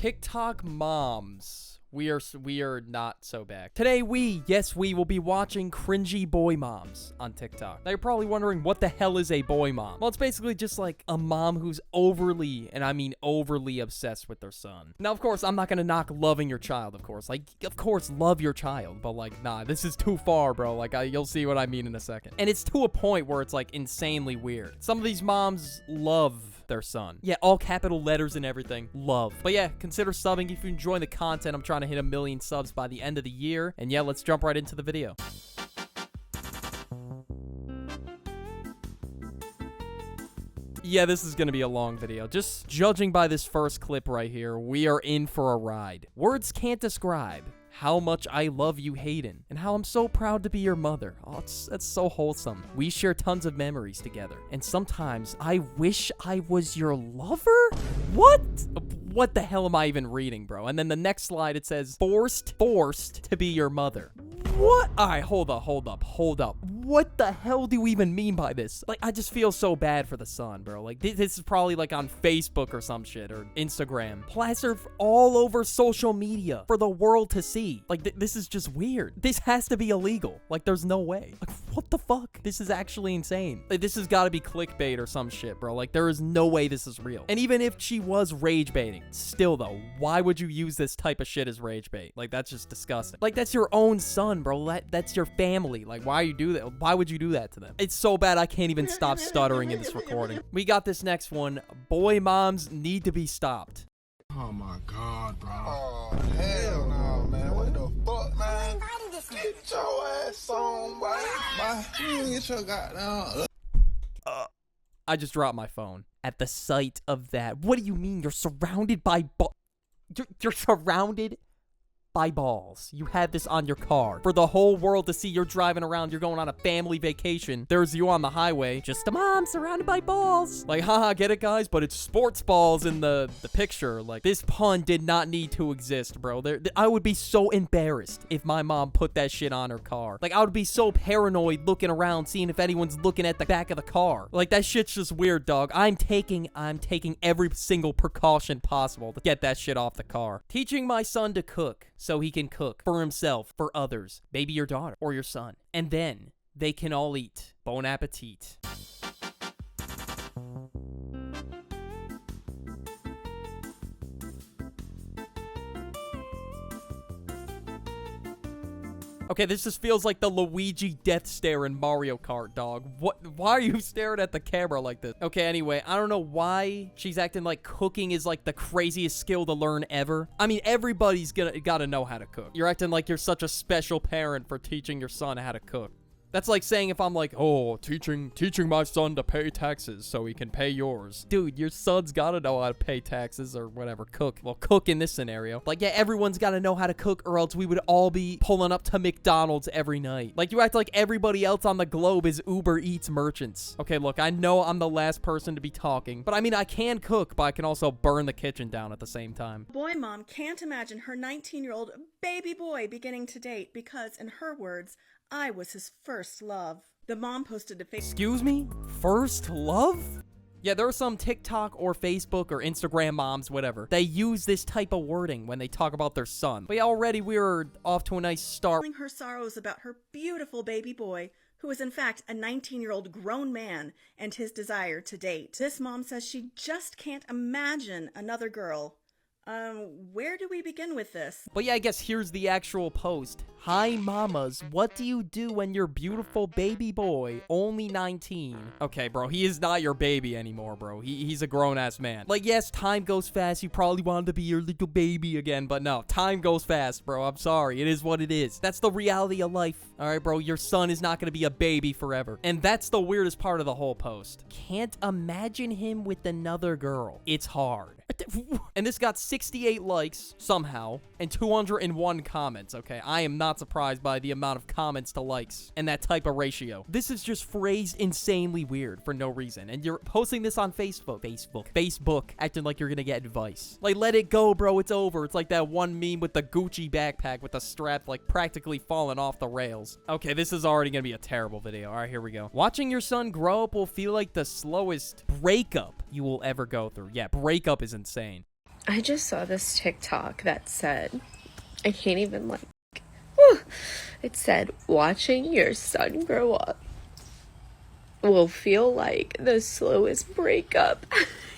TikTok moms. We are not so back. Today yes, we will be watching cringy boy moms on TikTok. Now you're probably wondering, what the hell is a boy mom? Well, it's basically just like a mom who's overly, and I mean overly, obsessed with their son. Now, of course, I'm not gonna knock loving your child, of course. Like, of course, love your child, but like, nah, this is too far, bro. Like, you'll see what I mean in a second. And it's to a point where it's like insanely weird. Some of these moms love their son. Yeah, all capital letters and everything. Love. But yeah, consider subbing if you enjoy the content. I'm trying to hit 1 million subs by the end of the year. And yeah, let's jump right into the video. Yeah, this is gonna be a long video. Just judging by this first clip right here, we are in for a ride. Words can't describe how much I love you, Hayden, and how I'm so proud to be your mother. Oh, that's so wholesome. We share tons of memories together, and sometimes I wish I was your lover? What the hell am I even reading, bro? And then the next slide, it says, forced to be your mother. What? All right, hold up. What the hell do we even mean by this? Like, I just feel so bad for the son, bro. Like, this is probably like on Facebook or some shit, or Instagram. Plastered all over social media for the world to see. Like, this is just weird. This has to be illegal. Like, there's no way. Like, what the fuck? This is actually insane. Like, this has got to be clickbait or some shit, bro. Like, there is no way this is real. And even if she was rage baiting, still though, why would you use this type of shit as rage bait? Like, that's just disgusting. Like, that's your own son, bro. That's your family. Like, why you do that? Why would you do that to them? It's so bad I can't even stop stuttering in this recording. We got this next one. Boy moms need to be stopped. Oh my god, bro. Oh, hell no, man. What the fuck, man? Get your ass on, boy. You get your goddamn... I just dropped my phone at the sight of that. What do you mean? You're surrounded by You're surrounded by balls. You had this on your car for the whole world to see. You're driving around, you're going on a family vacation, there's you on the highway, just a mom surrounded by balls. Like, haha, get it, guys? But it's sports balls in the picture. Like, this pun did not need to exist, bro. I would be so embarrassed if my mom put that shit on her car. Like, I would be so paranoid looking around, seeing if anyone's looking at the back of the car. Like, that shit's just weird, dog. I'm taking every single precaution possible to get that shit off the car. Teaching my son to cook so he can cook for himself, for others, maybe your daughter or your son. And then they can all eat. Bon appetit. Okay, this just feels like the Luigi death stare in Mario Kart, dog. Why are you staring at the camera like this? Okay, anyway, I don't know why she's acting like cooking is like the craziest skill to learn ever. I mean, everybody's gotta know how to cook. You're acting like you're such a special parent for teaching your son how to cook. That's like saying if I'm like, oh, teaching my son to pay taxes so he can pay yours. Dude, your son's gotta know how to pay taxes or whatever, cook. Well, cook in this scenario. Like, yeah, everyone's gotta know how to cook or else we would all be pulling up to McDonald's every night. Like, you act like everybody else on the globe is Uber Eats merchants. Okay, look, I know I'm the last person to be talking, but I mean, I can cook, but I can also burn the kitchen down at the same time. Boy mom can't imagine her 19-year-old baby boy beginning to date because, in her words, I was his first love. The mom posted to Facebook. Excuse me? First love? Yeah, there are some TikTok or Facebook or Instagram moms, whatever. They use this type of wording when they talk about their son. But yeah, already we're off to a nice start. Telling her sorrows about her beautiful baby boy, who is in fact a 19-year-old grown man, and his desire to date. This mom says she just can't imagine another girl. Where do we begin with this? But yeah, I guess here's the actual post. Hi, mamas. What do you do when your beautiful baby boy, only 19? Okay, bro, he is not your baby anymore, bro. He's a grown-ass man. Like, yes, time goes fast. You probably wanted to be your little baby again, but no, time goes fast, bro. I'm sorry. It is what it is. That's the reality of life. All right, bro, your son is not going to be a baby forever. And that's the weirdest part of the whole post. Can't imagine him with another girl. It's hard. And this got 68 likes somehow and 201 comments. Okay, I am not surprised by the amount of comments to likes and that type of ratio. This is just phrased insanely weird for no reason. And you're posting this on Facebook, acting like you're gonna get advice. Like, let it go, bro. It's over. It's like that one meme with the Gucci backpack with the strap like practically falling off the rails. Okay, this is already gonna be a terrible video. All right, here we go. Watching your son grow up will feel like the slowest breakup you will ever go through. Yeah, breakup is insane. I just saw this TikTok that said, I can't even like, whew, it said, watching your son grow up will feel like the slowest breakup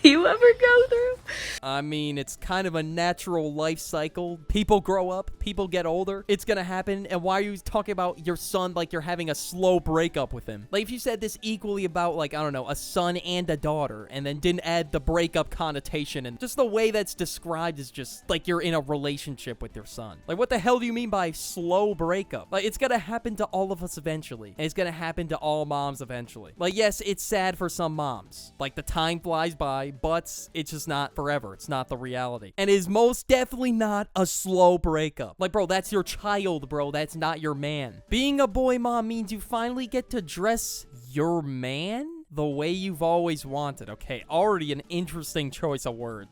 you ever go through. I mean, it's kind of a natural life cycle. People grow up, people get older. It's gonna happen. And why are you talking about your son like you're having a slow breakup with him? Like, if you said this equally about, like, I don't know, a son and a daughter, and then didn't add the breakup connotation, and just the way that's described is just like you're in a relationship with your son. Like, what the hell do you mean by slow breakup? Like, it's gonna happen to all of us eventually. And it's gonna happen to all moms eventually. Like, yes, it's sad for some moms. Like, the time flies by, but it's just not forever. It's not the reality. And it is most definitely not a slow breakup. Like, bro, that's your child, bro. That's not your man. Being a boy mom means you finally get to dress your man the way you've always wanted. Okay, already an interesting choice of word.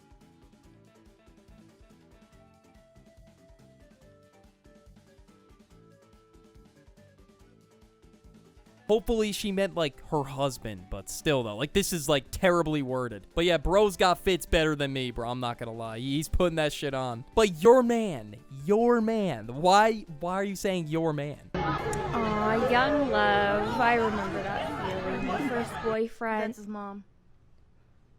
Hopefully she meant, like, her husband, but still, though. Like, this is, like, terribly worded. But yeah, bro's got fits better than me, bro. I'm not gonna lie. He's putting that shit on. But your man. Why are you saying your man? Aw, young love. I remember that feeling. My first boyfriend. That's his mom.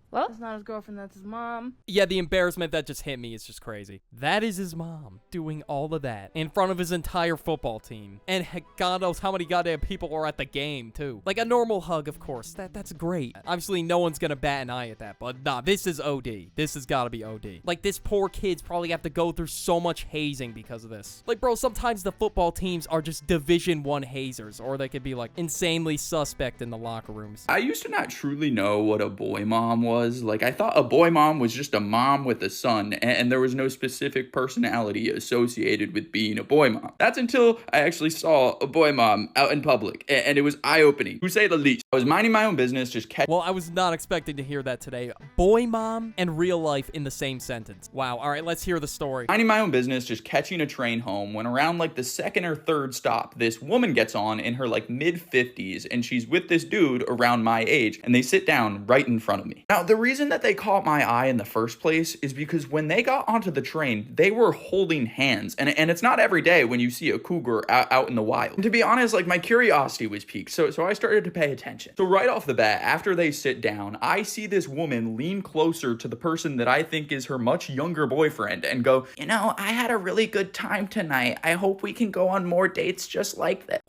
What? That's not his girlfriend, that's his mom. Yeah, the embarrassment that just hit me is just crazy. That is his mom doing all of that in front of his entire football team. And God knows how many goddamn people are at the game, too. Like, a normal hug, of course. That's great. Obviously, no one's gonna bat an eye at that. But nah, this is OD. This has gotta be OD. Like, this poor kid's probably have to go through so much hazing because of this. Like, bro, sometimes the football teams are just Division I hazers. Or they could be, like, insanely suspect in the locker rooms. I used to not truly know what a boy mom was. Like, I thought a boy mom was just a mom with a son, and there was no specific personality associated with being a boy mom. That's until I actually saw a boy mom out in public, and it was eye-opening, to say the least. I was minding my own business, just Well, I was not expecting to hear that today. Boy mom and real life in the same sentence. Wow, alright, let's hear the story. minding my own business, just catching a train home, when around like the second or third stop, this woman gets on in her like mid-50s, and she's with this dude around my age, and they sit down right in front of me. Now, the reason that they caught my eye in the first place is because when they got onto the train, they were holding hands, and it's not every day when you see a cougar out in the wild. And to be honest, like, my curiosity was piqued, so I started to pay attention. So right off the bat, after they sit down, I see this woman lean closer to the person that I think is her much younger boyfriend and go, "You know, I had a really good time tonight. I hope we can go on more dates just like that."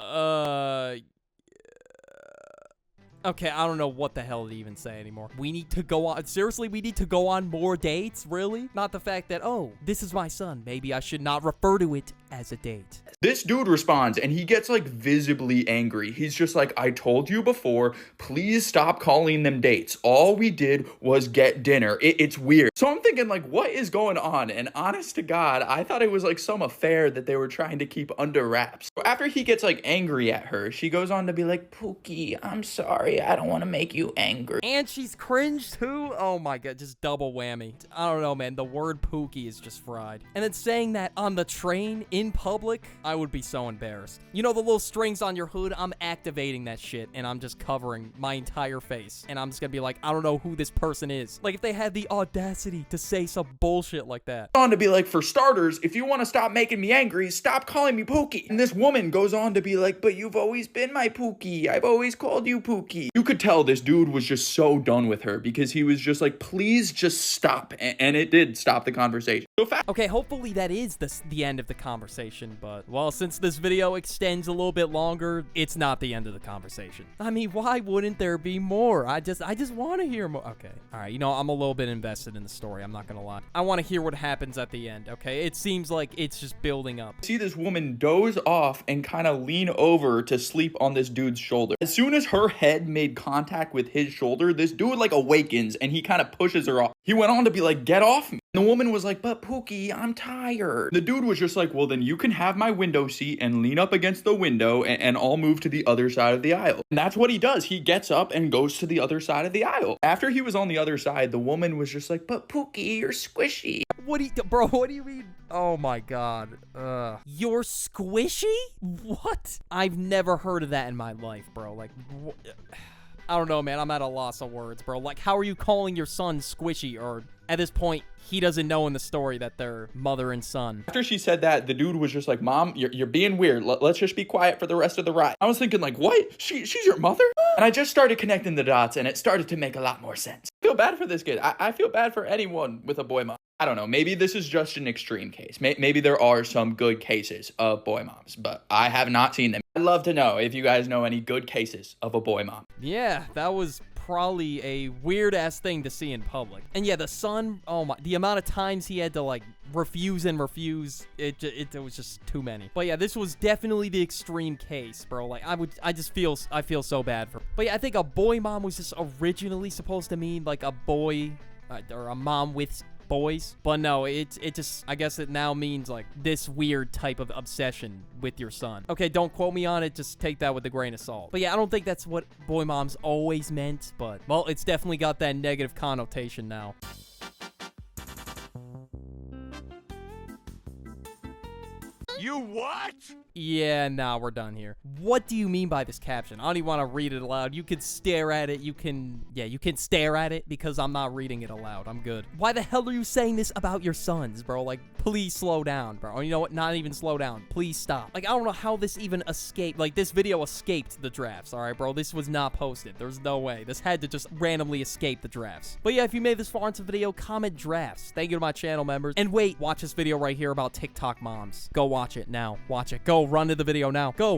Okay, I don't know what the hell to even say anymore. We need to go on. Seriously, we need to go on more dates? Really? Not the fact that, oh, this is my son. Maybe I should not refer to it as a date. This dude responds, and he gets like visibly angry. He's just like, "I told you before, please stop calling them dates. All we did was get dinner. It's weird." So I'm thinking, like, what is going on? And honest to God, I thought it was like some affair that they were trying to keep under wraps. So after he gets like angry at her, she goes on to be like, "Pookie, I'm sorry. I don't want to make you angry." And she's cringe too? Oh my god, just double whammy. I don't know, man. The word pookie is just fried. And then saying that on the train in public, I would be so embarrassed. You know the little strings on your hood? I'm activating that shit, and I'm just covering my entire face. And I'm just gonna be like, I don't know who this person is. Like, if they had the audacity to say some bullshit like that. On to be like, "For starters, if you want to stop making me angry, stop calling me Pookie." And this woman goes on to be like, "But you've always been my Pookie. I've always called you Pookie." You could tell this dude was just so done with her because he was just like, "Please just stop." And it did stop the conversation. So Okay, hopefully that is the end of the conversation, but, well, since this video extends a little bit longer, it's not the end of the conversation. I mean, why wouldn't there be more? I just want to hear more. Okay, alright, you know, I'm a little bit invested in the story, I'm not gonna lie. I want to hear what happens at the end, okay? It seems like it's just building up. see this woman doze off and kind of lean over to sleep on this dude's shoulder. As soon as her head made contact with his shoulder, this dude like awakens and he kind of pushes her off. He went on to be like, "Get off me." And the woman was like, "But Pookie, I'm tired." The dude was just like, "Well, then you can have my window seat and lean up against the window and I'll move to the other side of the aisle." And that's what he does. He gets up and goes to the other side of the aisle. After he was on the other side, the woman was just like, "But Pookie, you're squishy." Bro, what do you mean? Oh my god. You're squishy? What? I've never heard of that in my life, bro. Like, I don't know, man. I'm at a loss of words, bro. Like, how are you calling your son squishy? Or at this point, he doesn't know in the story that they're mother and son. After she said that, the dude was just like, Mom, you're being weird. Let's just be quiet for the rest of the ride. I was thinking like, what? She's your mother? And I just started connecting the dots, and it started to make a lot more sense. I feel bad for this kid. I feel bad for anyone with a boy mom. I don't know. Maybe this is just an extreme case. Maybe there are some good cases of boy moms, but I have not seen them. I'd love to know if you guys know any good cases of a boy mom. Yeah, that was probably a weird-ass thing to see in public. And yeah, the son, oh my, the amount of times he had to, like, refuse, it was just too many. But yeah, this was definitely the extreme case, bro. Like, I feel so bad for. But yeah, I think a boy mom was just originally supposed to mean, like, a boy, or a mom with boys, but no, I guess it now means like this weird type of obsession with your son. Okay, don't quote me on it, just take that with a grain of salt. But yeah, I don't think that's what boy moms always meant, but well, it's definitely got that negative connotation now. You what? Yeah, nah, we're done here. What do you mean by this caption? I don't even want to read it aloud. You can stare at it. You can stare at it because I'm not reading it aloud. I'm good. Why the hell are you saying this about your sons, bro? Like, please slow down, bro. You know what? Not even slow down. Please stop. Like, I don't know how this even escaped. Like, this video escaped the drafts, all right, bro? This was not posted. There's no way. This had to just randomly escape the drafts. But yeah, if you made this far into the video, comment drafts. Thank you to my channel members. And wait, watch this video right here about TikTok moms. Go watch it now. Watch it. Go, run to the video now. Go.